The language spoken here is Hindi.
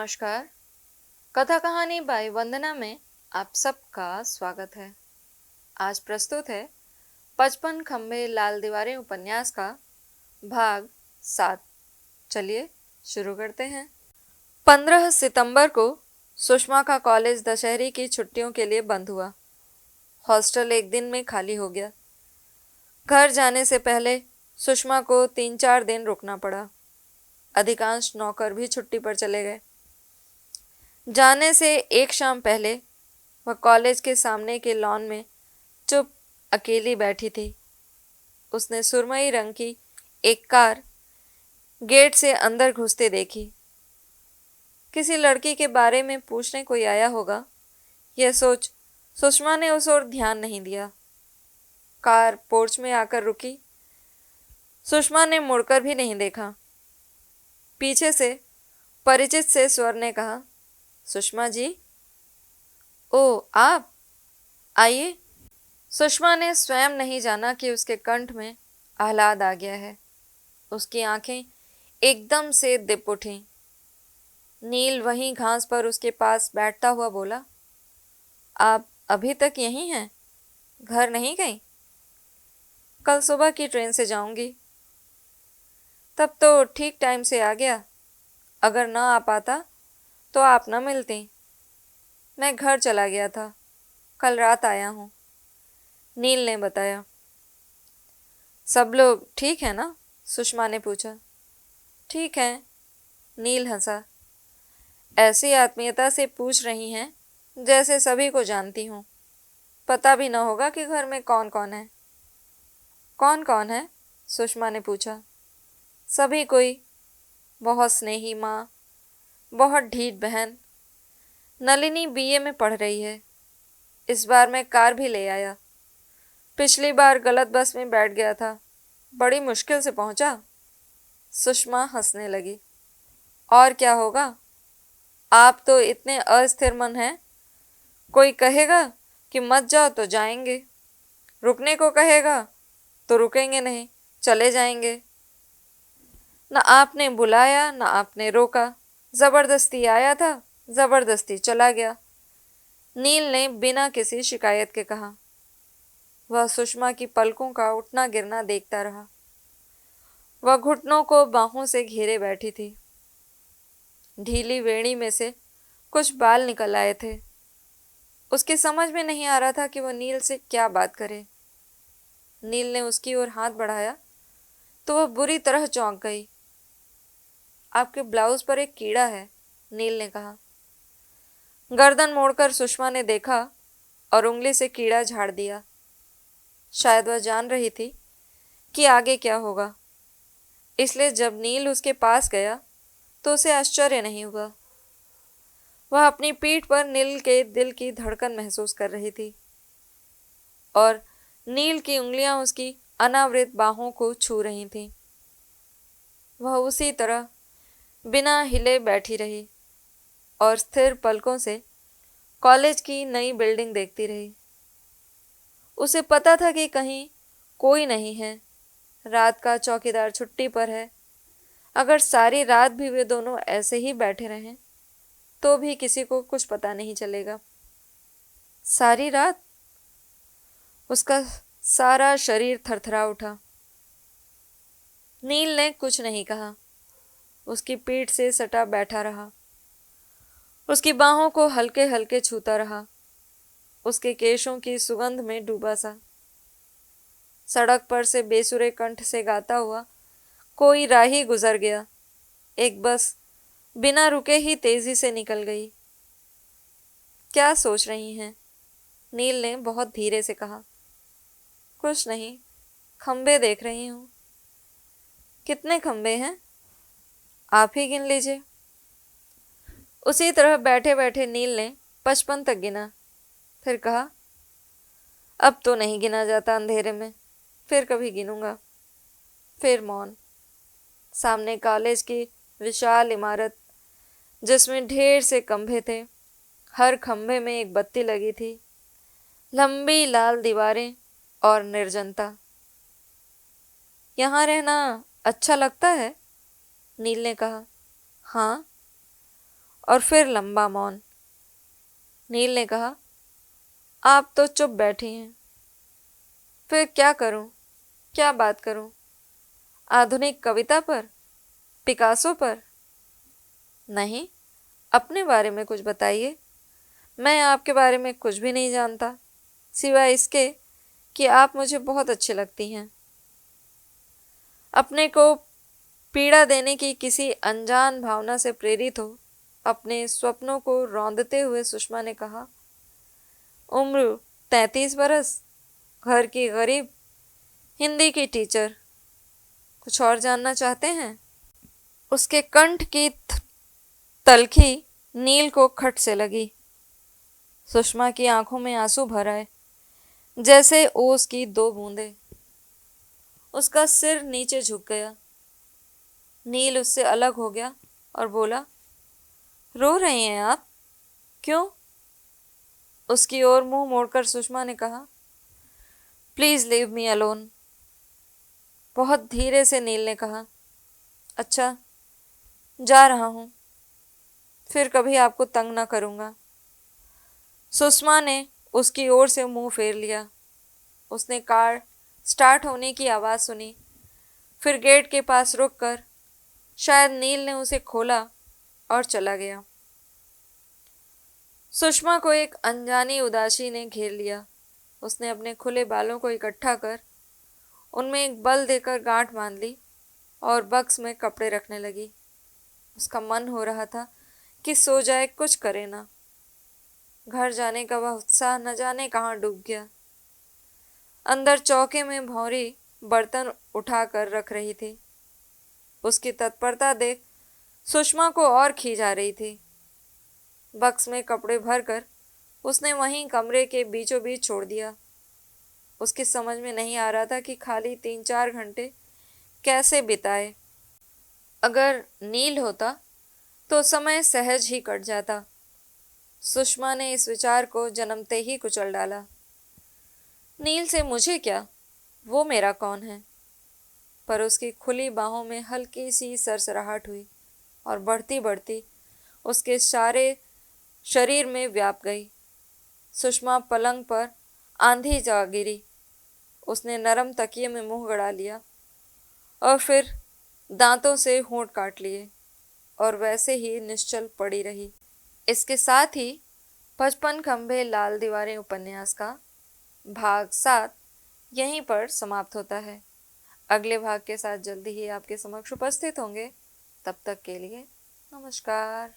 नमस्कार। कथा कहानी बाई वंदना में आप सबका स्वागत है। आज प्रस्तुत है 55 खंबे लाल दीवारें उपन्यास का भाग 7। चलिए शुरू करते हैं। 15 सितंबर को सुषमा का कॉलेज दशहरे की छुट्टियों के लिए बंद हुआ। हॉस्टल एक दिन में खाली हो गया। घर जाने से पहले सुषमा को 3-4 दिन रुकना पड़ा। अधिकांश नौकर भी छुट्टी पर चले गए। जाने से एक शाम पहले वह कॉलेज के सामने के लॉन में चुप अकेली बैठी थी। उसने सुरमई रंग की एक कार गेट से अंदर घुसते देखी। किसी लड़की के बारे में पूछने कोई आया होगा, यह सोच सुषमा ने उस ओर ध्यान नहीं दिया। कार पोर्च में आकर रुकी। सुषमा ने मुड़कर भी नहीं देखा। पीछे से परिचित से स्वर ने कहा, सुषमा जी। ओ, आप आइए। सुषमा ने स्वयं नहीं जाना कि उसके कंठ में आह्लाद आ गया है। उसकी आंखें एकदम से दिप उठीं। नील वहीं घास पर उसके पास बैठता हुआ बोला, आप अभी तक यहीं हैं? घर नहीं गई? कल सुबह की ट्रेन से जाऊंगी। तब तो ठीक टाइम से आ गया। अगर ना आ पाता तो आप न मिलती। मैं घर चला गया था, कल रात आया हूँ, नील ने बताया। सब लोग ठीक है ना? सुषमा ने पूछा। ठीक है, नील हंसा। ऐसी आत्मीयता से पूछ रही हैं जैसे सभी को जानती हूँ। पता भी न होगा कि घर में कौन कौन है। कौन कौन है? सुषमा ने पूछा। सभी कोई। बहुत स्नेही माँ, बहुत ढीठ बहन। नलिनी बीए में पढ़ रही है। इस बार मैं कार भी ले आया। पिछली बार गलत बस में बैठ गया था, बड़ी मुश्किल से पहुंचा। सुषमा हंसने लगी। और क्या होगा, आप तो इतने अस्थिर मन हैं। कोई कहेगा कि मत जाओ तो जाएंगे, रुकने को कहेगा तो रुकेंगे नहीं, चले जाएंगे। न आपने बुलाया न आपने रोका, जबरदस्ती आया था, जबरदस्ती चला गया, नील ने बिना किसी शिकायत के कहा। वह सुषमा की पलकों का उठना गिरना देखता रहा। वह घुटनों को बाहों से घेरे बैठी थी। ढीली वेणी में से कुछ बाल निकल आए थे। उसके समझ में नहीं आ रहा था कि वह नील से क्या बात करे। नील ने उसकी ओर हाथ बढ़ाया तो वह बुरी तरह चौंक गई। आपके ब्लाउज पर एक कीड़ा है, नील ने कहा। गर्दन मोड़कर सुषमा ने देखा और उंगली से कीड़ा झाड़ दिया। शायद वह जान रही थी कि आगे क्या होगा, इसलिए जब नील उसके पास गया तो उसे आश्चर्य नहीं हुआ। वह अपनी पीठ पर नील के दिल की धड़कन महसूस कर रही थी और नील की उंगलियां उसकी अनावृत बाहों को छू रही थीं। वह उसी तरह बिना हिले बैठी रही और स्थिर पलकों से कॉलेज की नई बिल्डिंग देखती रही। उसे पता था कि कहीं कोई नहीं है। रात का चौकीदार छुट्टी पर है। अगर सारी रात भी वे दोनों ऐसे ही बैठे रहें तो भी किसी को कुछ पता नहीं चलेगा। सारी रात उसका सारा शरीर थरथरा उठा। नील ने कुछ नहीं कहा। उसकी पीठ से सटा बैठा रहा। उसकी बाहों को हल्के हल्के छूता रहा। उसके केशों की सुगंध में डूबा सा। सड़क पर से बेसुरे कंठ से गाता हुआ कोई राही गुजर गया। एक बस बिना रुके ही तेजी से निकल गई। क्या सोच रही हैं? नील ने बहुत धीरे से कहा। कुछ नहीं, खंबे देख रही हूं। कितने खंबे हैं? आप ही गिन लीजिए। उसी तरह बैठे बैठे नील ने 55 तक गिना, फिर कहा, अब तो नहीं गिना जाता अंधेरे में, फिर कभी गिनूंगा। फिर मौन। सामने कॉलेज की विशाल इमारत जिसमें ढेर से खंभे थे। हर खंभे में एक बत्ती लगी थी। लंबी लाल दीवारें और निर्जनता। यहाँ रहना अच्छा लगता है? नील ने कहा। हाँ। और फिर लंबा मौन। नील ने कहा, आप तो चुप बैठी हैं। फिर क्या करूं, क्या बात करूं? आधुनिक कविता पर, पिकासो पर? नहीं, अपने बारे में कुछ बताइए। मैं आपके बारे में कुछ भी नहीं जानता, सिवाय इसके कि आप मुझे बहुत अच्छी लगती हैं। अपने को पीड़ा देने की किसी अनजान भावना से प्रेरित हो अपने स्वप्नों को रौंदते हुए सुषमा ने कहा, उम्र 33 बरस, घर की गरीब, हिंदी की टीचर। कुछ और जानना चाहते हैं? उसके कंठ की तलखी नील को खट से लगी। सुषमा की आंखों में आंसू भर आए, जैसे ओस की दो बूंदें। उसका सिर नीचे झुक गया। नील उससे अलग हो गया और बोला, रो रहे हैं आप? क्यों? उसकी ओर मुंह मोड़कर सुषमा ने कहा, प्लीज लीव मी अलोन। बहुत धीरे से नील ने कहा, अच्छा, जा रहा हूं, फिर कभी आपको तंग ना करूंगा। सुषमा ने उसकी ओर से मुंह फेर लिया। उसने कार स्टार्ट होने की आवाज सुनी, फिर गेट के पास रुककर शायद नील ने उसे खोला और चला गया। सुषमा को एक अनजानी उदासी ने घेर लिया। उसने अपने खुले बालों को इकट्ठा कर उनमें एक बल देकर गांठ बांध ली और बक्स में कपड़े रखने लगी। उसका मन हो रहा था कि सो जाए, कुछ करे ना। घर जाने का वह उत्साह न जाने कहाँ डूब गया। अंदर चौके में भौरी बर्तन उठा कर रख रही थी। उसकी तत्परता देख सुषमा को और खींच आ रही थी। बक्स में कपड़े भरकर उसने वहीं कमरे के बीचों बीच छोड़ दिया। उसकी समझ में नहीं आ रहा था कि खाली 3-4 घंटे कैसे बिताए। अगर नील होता तो समय सहज ही कट जाता। सुषमा ने इस विचार को जन्मते ही कुचल डाला। नील से मुझे क्या, वो मेरा कौन है? पर उसकी खुली बाहों में हल्की सी सरसराहट हुई और बढ़ती बढ़ती उसके सारे शरीर में व्याप गई। सुषमा पलंग पर आंधी जा गिरी। उसने नरम तकिए में मुंह गड़ा लिया और फिर दांतों से होंठ काट लिए और वैसे ही निश्चल पड़ी रही। इसके साथ ही 55 खंभे लाल दीवारें उपन्यास का भाग 7 यहीं पर समाप्त होता है। अगले भाग के साथ जल्दी ही आपके समक्ष उपस्थित होंगे। तब तक के लिए नमस्कार।